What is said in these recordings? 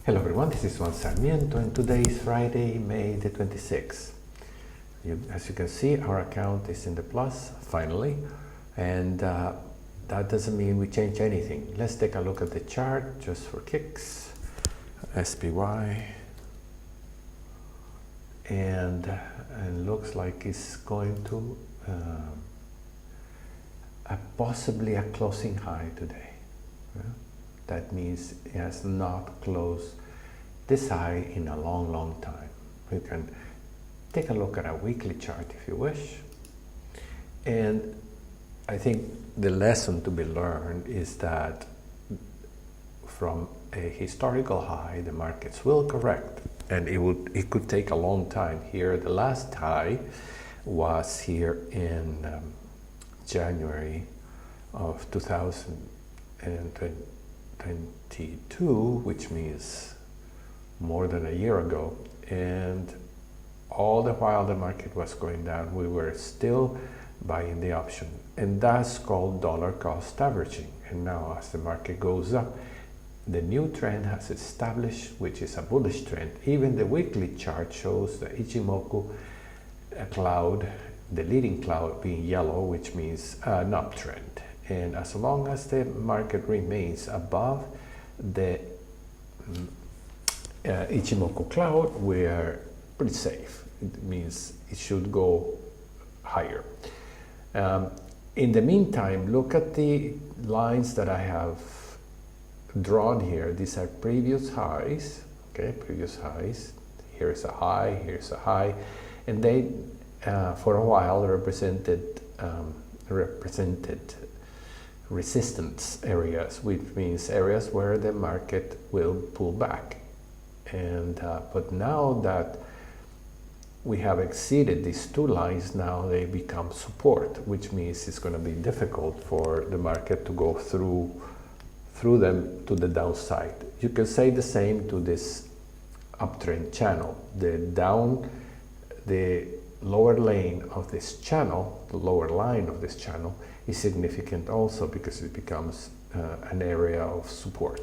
Hello everyone, this is Juan Sarmiento and today is Friday, May the 26th. As you can see, our account is in the plus, finally, and that doesn't mean we change anything. Let's take a look at the chart just for kicks. SPY, and looks like it's going to possibly a closing high today. That means it has not closed this high in a long time. You can take a look at a weekly chart if you wish. And I think the lesson to be learned is that from a historical high, the markets will correct, and it could take a long time. Here, the last high was here in January of 2022, which means more than a year ago, and all the while the market was going down, we were still buying the option, and that's called dollar cost averaging. And now as the market goes up, the new trend has established, which is a bullish trend. Even the weekly chart shows the Ichimoku cloud, the leading cloud, being yellow, which means an uptrend. And as long as the market remains above the Ichimoku cloud, we're pretty safe. It means it should go higher. In the meantime, look at the lines that I have drawn here. These are previous highs, okay, previous highs. Here's a high, here's a high, and they for a while represented resistance areas, which means areas where the market will pull back. And but now that we have exceeded these two lines, now they become support, which means it's going to be difficult for the market to go through them to the downside. You can say the same to this uptrend channel. The lower lane of this channel, the lower line of this channel, is significant also because it becomes an area of support.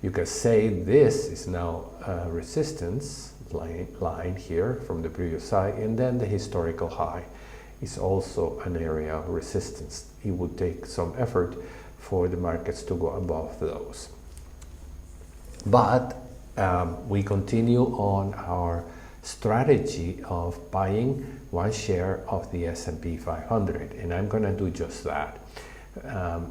You can say this is now a resistance line here from the previous high, and then the historical high is also an area of resistance. It would take some effort for the markets to go above those. But we continue on our strategy of buying one share of the S&P 500, and I'm going to do just that.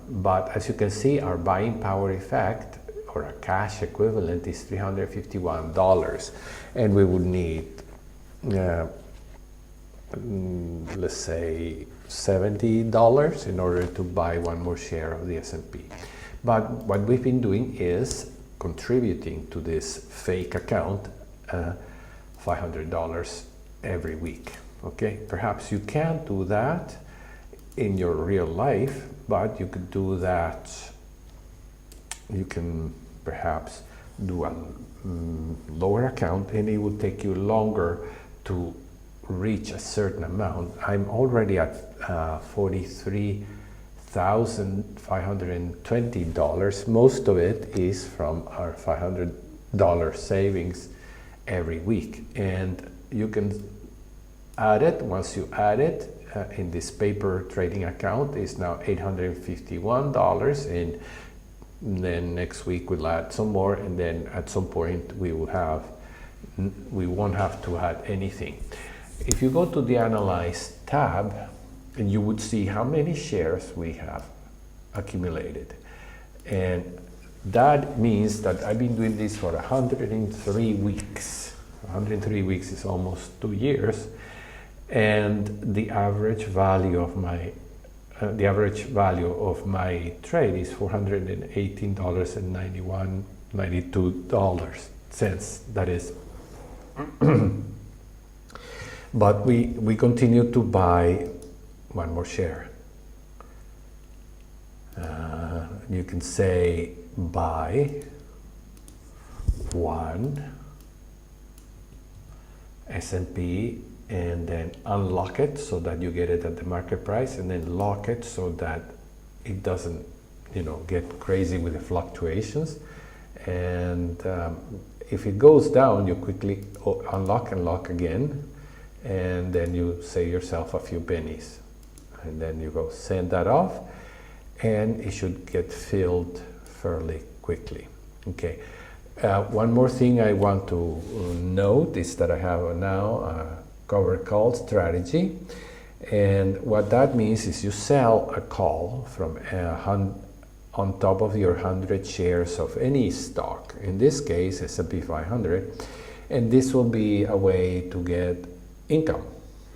But as you can see, our buying power effect, or a cash equivalent, is $351, and we would need let's say $70 in order to buy one more share of the S&P. But what we've been doing is contributing to this fake account $500 every week. Okay, perhaps you can't do that in your real life, but you could do that. You can perhaps do a lower account, and it will take you longer to reach a certain amount. I'm already at $43,520. Most of it is from our $500 savings every week, and you can add it. Once you add it in this paper trading account, is now $851, and then next week we'll add some more, and then at some point we won't have to add anything. If you go to the Analyze tab, and you would see how many shares we have accumulated, and that means that I've been doing this for 103 weeks. 103 weeks is almost 2 years, and the average value of my trade is $418.92. That is. But we continue to buy one more share. You can say buy one S&P and then unlock it so that you get it at the market price, and then lock it so that it doesn't, get crazy with the fluctuations. And If it goes down, you quickly unlock and lock again, and then you save yourself a few pennies. And then you go send that off, and it should get filled fairly quickly. Okay. One more thing I want to note is that I have now a covered call strategy, and what that means is you sell a call from on top of your 100 shares of any stock, in this case S&P 500, and this will be a way to get income,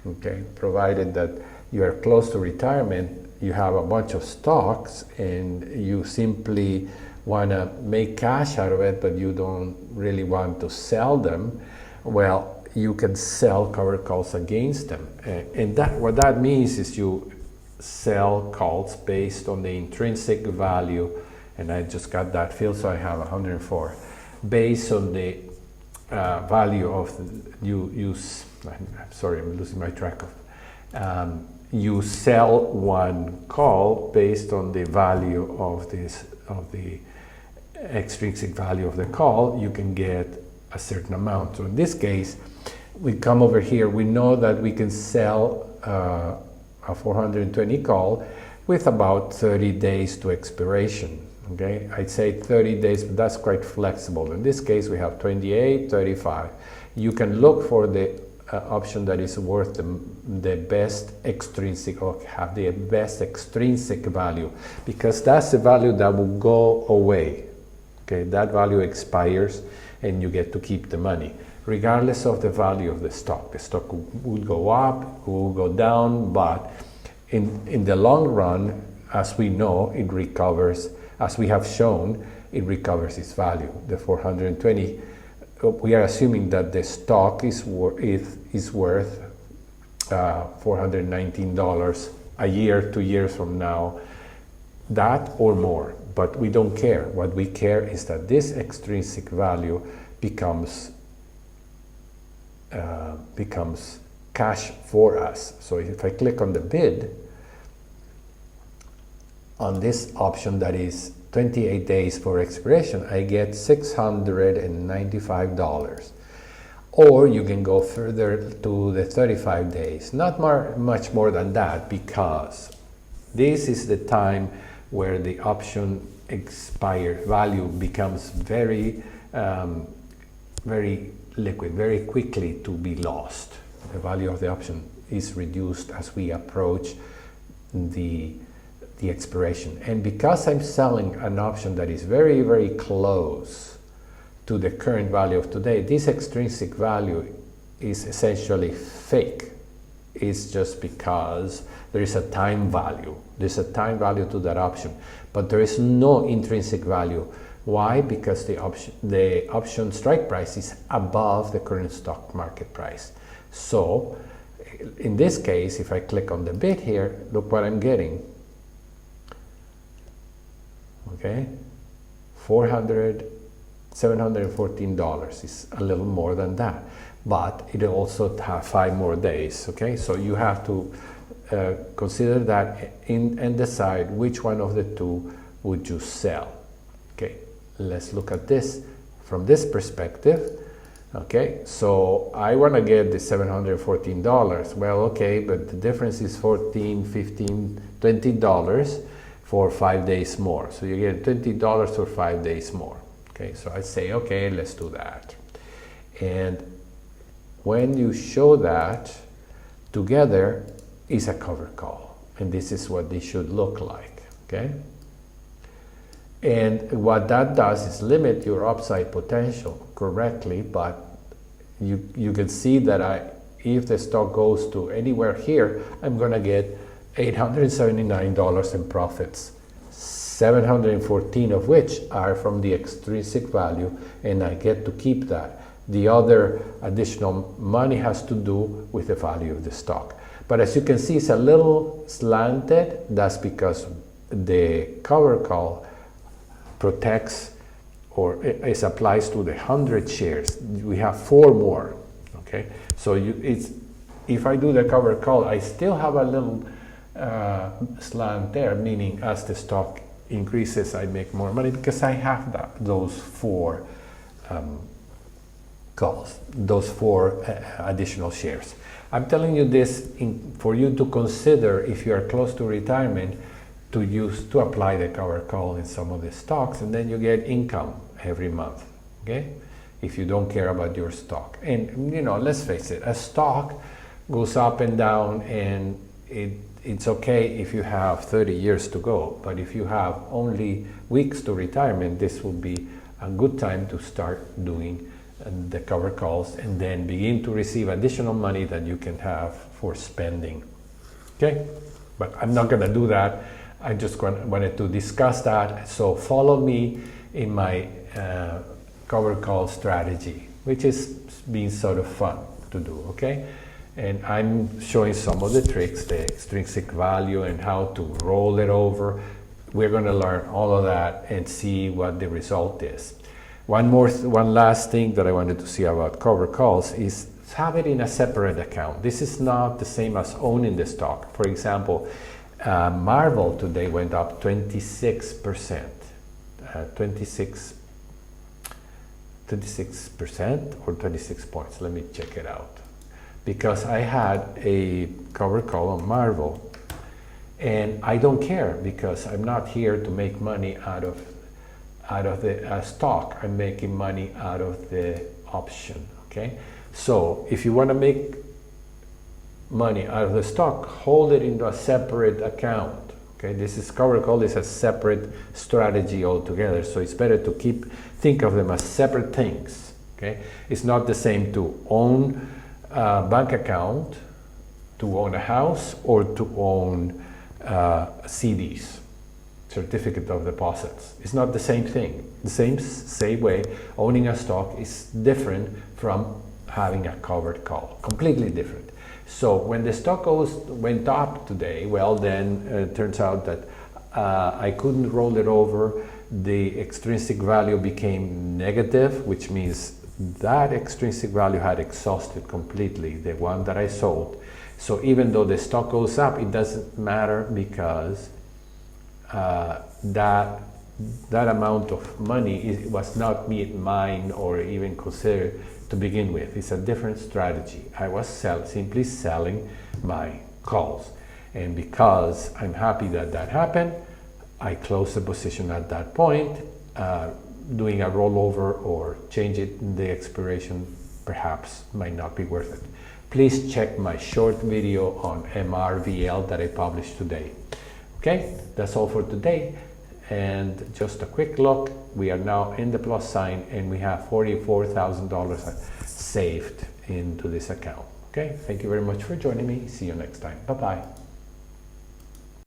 okay, provided that you are close to retirement, you have a bunch of stocks and you simply want to make cash out of it, but you don't really want to sell them. Well, you can sell covered calls against them, and that what that means is you sell calls based on the intrinsic value, and I just got that field, so I have 104 based on the value of I'm sorry, I'm losing my track of. You sell one call based on the value of the extrinsic value of the call. You can get a certain amount. So in this case, we come over here. We know that we can sell a 420 call with about 30 days to expiration. Okay, I'd say 30 days, but that's quite flexible. In this case, we have 28, 35. You can look for the option that is worth the best extrinsic, or have the best extrinsic value, because that's the value that will go away. Okay, that value expires and you get to keep the money, regardless of the value of the stock. The stock will go up, will go down, but in the long run, as we know, it recovers, as we have shown, it recovers its value. The 420, we are assuming that the stock is worth $419 a year, 2 years from now, that or more. But we don't care. What we care is that this extrinsic value becomes cash for us. So if I click on the bid on this option that is 28 days for expiration, I get $695. Or you can go further to the 35 days, not much more than that, because this is the time where the option expired value becomes very very liquid, very quickly to be lost. The value of the option is reduced as we approach the expiration. And because I'm selling an option that is very, very close to the current value of today, this extrinsic value is essentially fake. It's just because there is a time value. There's a time value to that option, but there is no intrinsic value. Why? Because the option strike price is above the current stock market price. So in this case, if I click on the bid here, look what I'm getting. Okay, $714 is a little more than that, but it also has 5 more days. Okay, so you have to consider that and decide which one of the two would you sell. Okay, let's look at this from this perspective. Okay, so I want to get the $714. Well, okay, but the difference is $14, $15, $20 for 5 days more. So you get $20 for 5 days more. Okay, so I say, okay, let's do that. And when you show that together is a cover call, and this is what they should look like. Okay, and what that does is limit your upside potential correctly, but you can see that if the stock goes to anywhere here, I'm going to get $879 in profits, 714 of which are from the extrinsic value, and I get to keep that. The other additional money has to do with the value of the stock. But as you can see, it's a little slanted. That's because the cover call protects, or it applies to the 100 shares. We have 4 more. Okay, so if I do the cover call, I still have a little slant there, meaning as the stock increases, I make more money because I have those 4 calls, those 4 additional shares. I'm telling you this for you to consider if you are close to retirement to apply the covered call in some of the stocks, and then you get income every month, okay? If you don't care about your stock. And let's face it, a stock goes up and down, and it's okay if you have 30 years to go, but if you have only weeks to retirement, this will be a good time to start doing the covered calls and then begin to receive additional money that you can have for spending. Okay? But I'm not going to do that. I just wanted to discuss that. So follow me in my covered call strategy, which is being sort of fun to do. Okay? And I'm showing some of the tricks, the extrinsic value and how to roll it over. We're going to learn all of that and see what the result is. One last thing that I wanted to see about covered calls is have it in a separate account. This is not the same as owning the stock. For example, Marvel today went up 26%, 26% or 26 points. Let me check it out. Because I had a covered call on Marvel, and I don't care because I'm not here to make money out of the stock. I'm making money out of the option. Okay, so if you want to make money out of the stock, hold it into a separate account. Okay, this is covered call is a separate strategy altogether. So it's better to think of them as separate things. Okay, it's not the same to own a bank account, to own a house, or to own CDs, certificate of deposits. It's not the same thing. The same way, owning a stock is different from having a covered call. Completely different. So when the stock went up today, well, then it turns out that I couldn't roll it over. The extrinsic value became negative, which means that extrinsic value had exhausted completely, the one that I sold. So even though the stock goes up, it doesn't matter because that amount of money was not mine or even considered to begin with. It's a different strategy. I was simply selling my calls. And because I'm happy that happened, I closed the position at that point. Doing a rollover or change it in the expiration perhaps might not be worth it. Please check my short video on MRVL that I published today. Okay, that's all for today. And just a quick look, we are now in the plus sign and we have $44,000 saved into this account. Okay, thank you very much for joining me. See you next time. Bye-bye.